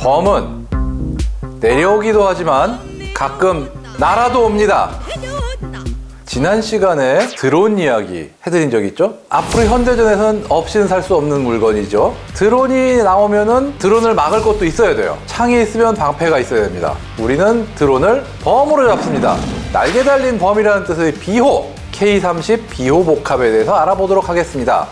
범은 내려오기도 하지만 가끔 날아도 옵니다. 지난 시간에 드론 이야기 해드린 적 있죠? 앞으로 현대전에서는 없이는 살 수 없는 물건이죠. 드론이 나오면은 드론을 막을 것도 있어야 돼요. 창이 있으면 방패가 있어야 됩니다. 우리는 드론을 범으로 잡습니다. 날개 달린 범이라는 뜻의 비호, K30 비호 복합에 대해서 알아보도록 하겠습니다.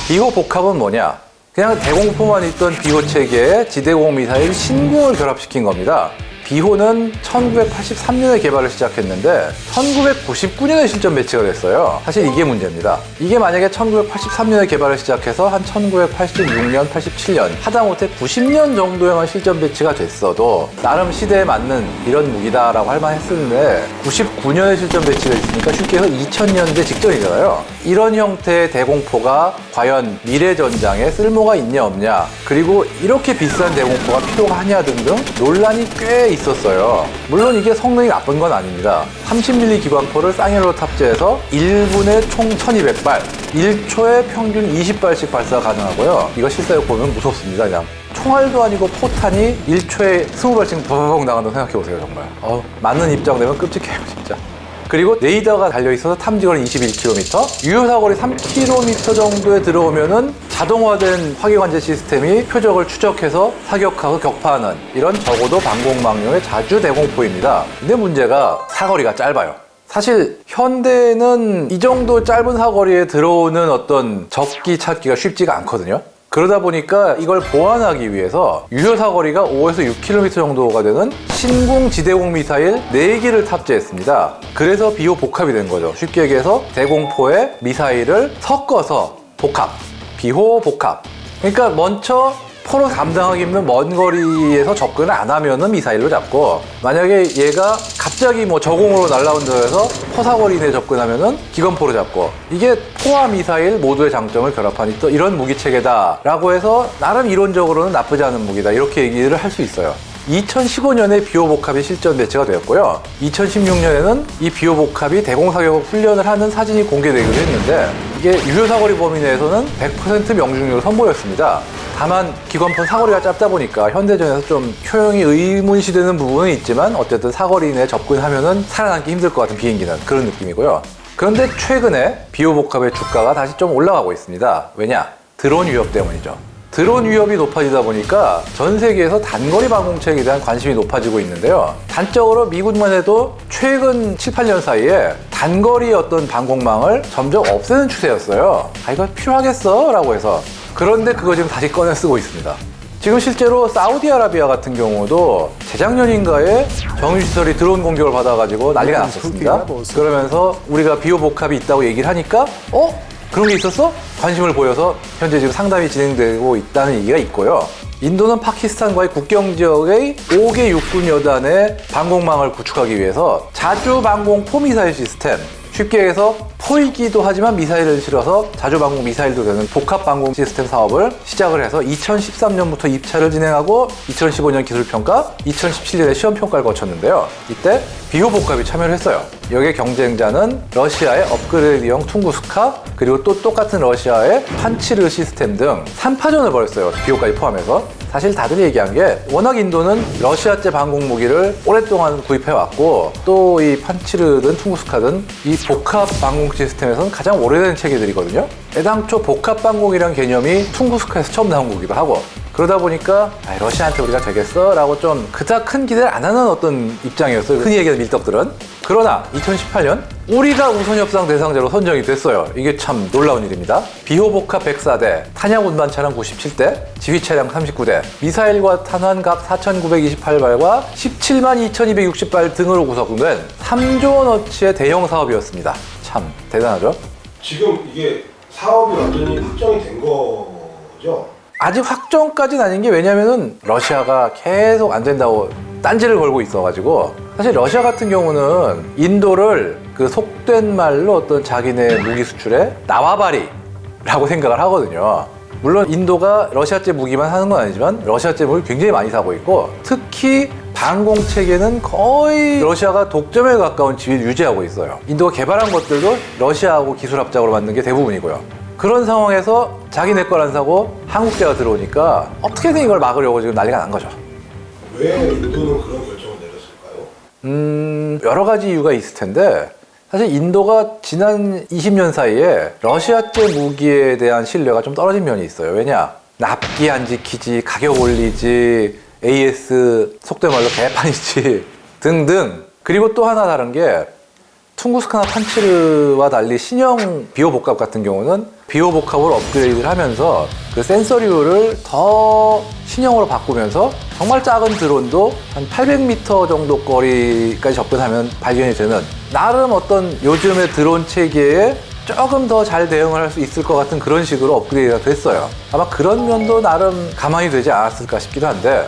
비호 복합은 뭐냐? 그냥 대공포만 있던 비호 체계에 지대공 미사일 신궁을 결합시킨 겁니다. 비호는 1983년에 개발을 시작했는데 1999년에 실전 배치가 됐어요. 사실 이게 문제입니다. 이게 만약에 1983년에 개발을 시작해서 한 1986년, 87년 하다못해 90년 정도에만 실전 배치가 됐어도 나름 시대에 맞는 이런 무기다라고 할 만했었는데 99년에 실전 배치가 있으니까 쉽게 해서 2000년대 직전이잖아요. 이런 형태의 대공포가 과연 미래 전장에 쓸모가 있냐 없냐, 그리고 이렇게 비싼 대공포가 필요가 하냐 등등 논란이 꽤 있었어요. 물론 이게 성능이 나쁜 건 아닙니다. 30mm 기관포를 쌍열로 탑재해서 1분에 총 1200발, 1초에 평균 20발씩 발사 가능하고요. 이거 실사역 보면 무섭습니다. 그냥 총알도 아니고 포탄이 1초에 20발씩 버벅 나간다고 생각해보세요. 정말 맞는 입장 되면 끔찍해요 진짜. 그리고 레이더가 달려있어서 탐지거리 21km, 유효사거리 3km 정도에 들어오면은 자동화된 화기관제 시스템이 표적을 추적해서 사격하고 격파하는 이런 적어도 방공망용의 자주 대공포입니다. 근데 문제가 사거리가 짧아요. 사실 현대는 이 정도 짧은 사거리에 들어오는 어떤 적기 찾기가 쉽지가 않거든요. 그러다 보니까 이걸 보완하기 위해서 유효사거리가 5에서 6km 정도가 되는 신궁 지대공 미사일 4기를 탑재했습니다. 그래서 비호 복합이 된 거죠. 쉽게 얘기해서 대공포에 미사일을 섞어서 복합, 비호 복합. 그러니까 먼저 포로 감당하기 힘든 먼 거리에서 접근을 안 하면은 미사일로 잡고, 만약에 얘가 갑자기 뭐 저공으로 날라온다 해서 포사거리 내에 접근하면은 기관포로 잡고, 이게 포와 미사일 모두의 장점을 결합한 또 이런 무기 체계다 라고 해서 나름 이론적으로는 나쁘지 않은 무기다 이렇게 얘기를 할 수 있어요. 2015년에 비호 복합이 실전 배치가 되었고요. 2016년에는 이 비호 복합이 대공사격 훈련을 하는 사진이 공개되기도 했는데, 이게 유효사거리 범위 내에서는 100% 명중률을 선보였습니다. 다만 기관포 사거리가 짧다 보니까 현대전에서 좀 효용이 의문시되는 부분은 있지만 어쨌든 사거리 내에 접근하면은 살아남기 힘들 것 같은 비행기는 그런 느낌이고요. 그런데 최근에 비호 복합의 주가가 다시 좀 올라가고 있습니다. 왜냐? 드론 위협 때문이죠. 드론 위협이 높아지다 보니까 전 세계에서 단거리 방공체계에 대한 관심이 높아지고 있는데요. 단적으로 미국만 해도 최근 7, 8년 사이에 단거리 어떤 방공망을 점점 없애는 추세였어요. 이거 필요하겠어? 라고 해서. 그런데 그거 지금 다시 꺼내 쓰고 있습니다. 지금 실제로 사우디아라비아 같은 경우도 재작년인가에 정유시설이 드론 공격을 받아가지고 난리가 났었습니다. 그러면서 우리가 비호 복합이 있다고 얘기를 하니까 그런 게 있었어? 관심을 보여서 현재 지금 상담이 진행되고 있다는 얘기가 있고요. 인도는 파키스탄과의 국경 지역의 5개 육군 여단의 방공망을 구축하기 위해서 자주 방공 포미사일 시스템, 쉽게 해서 포이기도 하지만 미사일을 실어서 자주 방공 미사일도 되는 복합 방공 시스템 사업을 시작을 해서 2013년부터 입찰을 진행하고 2015년 기술평가, 2017년에 시험평가를 거쳤는데요. 이때 비호 복합이 참여를 했어요. 여기에 경쟁자는 러시아의 업그레이드형 퉁구스카, 그리고 또 똑같은 러시아의 판치르 시스템 등 3파전을 벌였어요. 비호까지 포함해서. 사실 다들 얘기한 게 워낙 인도는 러시아제 방공 무기를 오랫동안 구입해왔고, 또 이 판치르든 퉁구스카든 이 복합 방공 시스템에서는 가장 오래된 체계들이거든요. 애당초 복합 방공이란 개념이 퉁구스카에서 처음 나온 거기도 하고, 그러다 보니까 러시아한테 우리가 되겠어? 라고 좀 그닥 큰 기대를 안 하는 어떤 입장이었어요. 흔히 얘기하는 밀떡들은. 그러나 2018년 우리가 우선협상 대상자로 선정이 됐어요. 이게 참 놀라운 일입니다. 비호 복합 104대, 탄약 운반 차량 97대, 지휘 차량 39대, 미사일과 탄환 각 4,928발과 17만 2,260발 등으로 구성된 3조 원어치의 대형 사업이었습니다. 참 대단하죠? 지금 이게 사업이 완전히 확정이 된 거죠? 아직 확정까지는 아닌 게, 왜냐면은 러시아가 계속 안 된다고 딴지를 걸고 있어가지고, 사실 러시아 같은 경우는 인도를 그 속된 말로 어떤 자기네 무기 수출의 나와바리라고 생각을 하거든요. 물론 인도가 러시아제 무기만 사는 건 아니지만 러시아제 무기를 굉장히 많이 사고 있고, 특히 방공 체계는 거의 러시아가 독점에 가까운 지위를 유지하고 있어요. 인도가 개발한 것들도 러시아하고 기술 합작으로 만든 게 대부분이고요. 그런 상황에서 자기네 걸 안 사고 한국제가 들어오니까 어떻게든 이걸 막으려고 지금 난리가 난 거죠. 왜 인도는 그런 결정을 내렸을까요? 여러 가지 이유가 있을 텐데 사실 인도가 지난 20년 사이에 러시아제 무기에 대한 신뢰가 좀 떨어진 면이 있어요. 왜냐? 납기 안 지키지, 가격 올리지, AS 속된 말로 개판이지 등등. 그리고 또 하나 다른 게 퉁구스카나 판치르와 달리 신형 비호 복합 같은 경우는 비호 복합을 업그레이드를 하면서 그 센서류를 더 신형으로 바꾸면서 정말 작은 드론도 한 800m 정도 거리까지 접근하면 발견이 되는 나름 어떤 요즘의 드론 체계에 조금 더 잘 대응을 할 수 있을 것 같은 그런 식으로 업그레이드가 됐어요. 아마 그런 면도 나름 가만히 되지 않았을까 싶기도 한데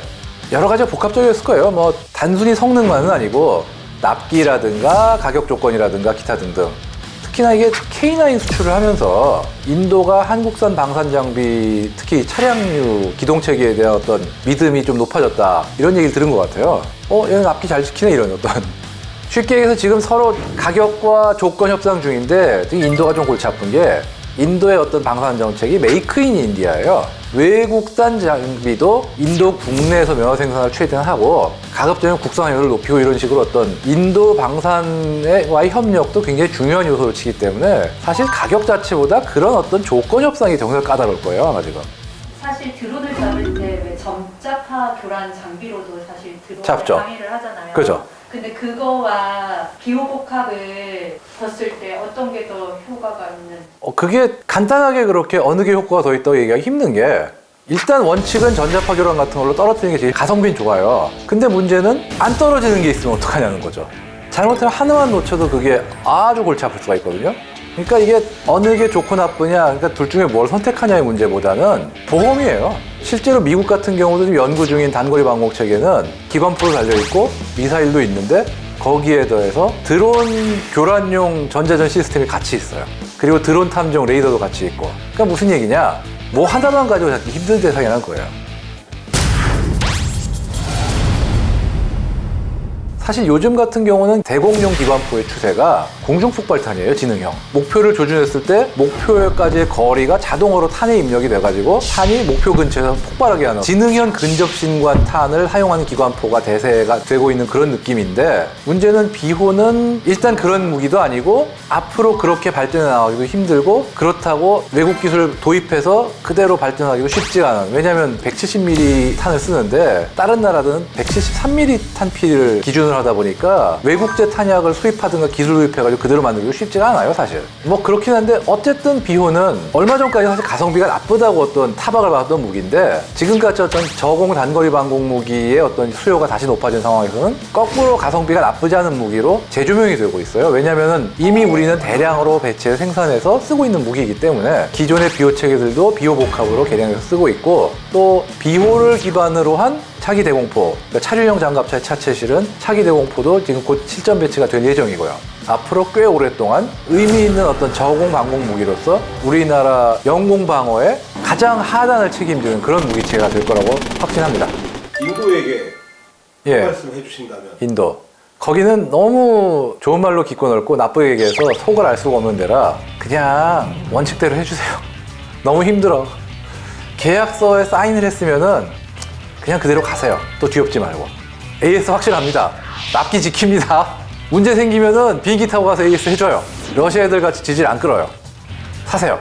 여러 가지가 복합적이었을 거예요. 뭐 단순히 성능만은 아니고 납기라든가 가격 조건이라든가 기타 등등. 특히나 이게 K9 수출을 하면서 인도가 한국산 방산 장비, 특히 차량류 기동 체계에 대한 어떤 믿음이 좀 높아졌다. 이런 얘기를 들은 것 같아요. 얘는 납기 잘 지키네 이런 어떤. 쉽게 얘기해서 지금 서로 가격과 조건 협상 중인데 인도가 좀 골치 아픈 게 인도의 어떤 방산 정책이 메이크 인 인디아예요. 외국산 장비도 인도 국내에서 면허 생산을 최대한 하고 가급적이면 국산화율을 높이고 이런 식으로 어떤 인도 방산과의 협력도 굉장히 중요한 요소를 치기 때문에 사실 가격 자체보다 그런 어떤 조건 협상이 정말 까다로울 거예요 아마 지금. 사실 드론을 잡을 때 왜 점자파 교란 장비로도 사실 드론을 잡죠. 방해를 하잖아요. 그죠. 근데 그거와 비호복합을 썼을 때 어떤 게 더 효과가 있는? 그게 간단하게 그렇게 어느 게 효과가 더 있다고 얘기하기 힘든 게 일단 원칙은 전자파 교란 같은 걸로 떨어뜨리는 게 제일 가성비는 좋아요. 근데 문제는 안 떨어지는 게 있으면 어떡하냐는 거죠. 잘못하면 하나만 놓쳐도 그게 아주 골치 아플 수가 있거든요. 그러니까 이게 어느 게 좋고 나쁘냐, 그러니까 둘 중에 뭘 선택하냐의 문제보다는 보험이에요. 실제로 미국 같은 경우도 지금 연구 중인 단거리 방공 체계는 기관포로 달려있고 미사일도 있는데 거기에 더해서 드론 교란용 전자전 시스템이 같이 있어요. 그리고 드론 탐정 레이더도 같이 있고. 그러니까 무슨 얘기냐? 뭐 하나만 가지고 잡기 힘든 세상이라는 거예요. 사실 요즘 같은 경우는 대공용 기관포의 추세가 공중폭발탄이에요, 지능형. 목표를 조준했을 때 목표까지의 거리가 자동으로 탄에 입력이 돼가지고 탄이 목표 근처에서 폭발하게 하는 지능형 근접신관 탄을 사용하는 기관포가 대세가 되고 있는 그런 느낌인데 문제는 비호는 일단 그런 무기도 아니고 앞으로 그렇게 발전해 나가기도 힘들고 그렇다고 외국 기술 도입해서 그대로 발전하기도 쉽지가 않아요. 왜냐하면 170mm 탄을 쓰는데 다른 나라들은 173mm 탄피를 기준으로 하다 보니까 외국제 탄약을 수입하든가 기술 도입해가지고 그대로 만들기도 쉽지가 않아요, 사실. 뭐 그렇긴 한데 어쨌든 비호는 얼마 전까지 사실 가성비가 나쁘다고 어떤 타박을 받았던 무기인데 지금까지 어떤 저공 단거리 방공 무기의 어떤 수요가 다시 높아진 상황에서는 거꾸로 가성비가 나쁘지 않은 무기로 재조명이 되고 있어요. 왜냐면은 이미 우리는 대량으로 배치해 생산해서 쓰고 있는 무기이기 때문에 기존의 비호 체계들도 비호 복합으로 개량해서 쓰고 있고 또 비호를 기반으로 한 차기 대공포, 그러니까 차륜형 장갑차의 차체실은 차기 대공포도 지금 곧 실전 배치가 될 예정이고요. 앞으로 꽤 오랫동안 의미 있는 어떤 저공 방공 무기로서 우리나라 영공 방어의 가장 하단을 책임지는 그런 무기체가 될 거라고 확신합니다. 인도에게 예. 한 말씀 해주신다면? 인도. 거기는 너무 좋은 말로 깊고 넓고 나쁘게 얘기해서 속을 알 수가 없는 데라 그냥 원칙대로 해주세요. 너무 힘들어. 계약서에 사인을 했으면은 그냥 그대로 가세요. 또 뒤엎지 말고. AS 확실합니다. 납기 지킵니다. 문제 생기면은 비행기 타고 가서 AS 해줘요. 러시아 애들 같이 지질 안 끌어요. 사세요.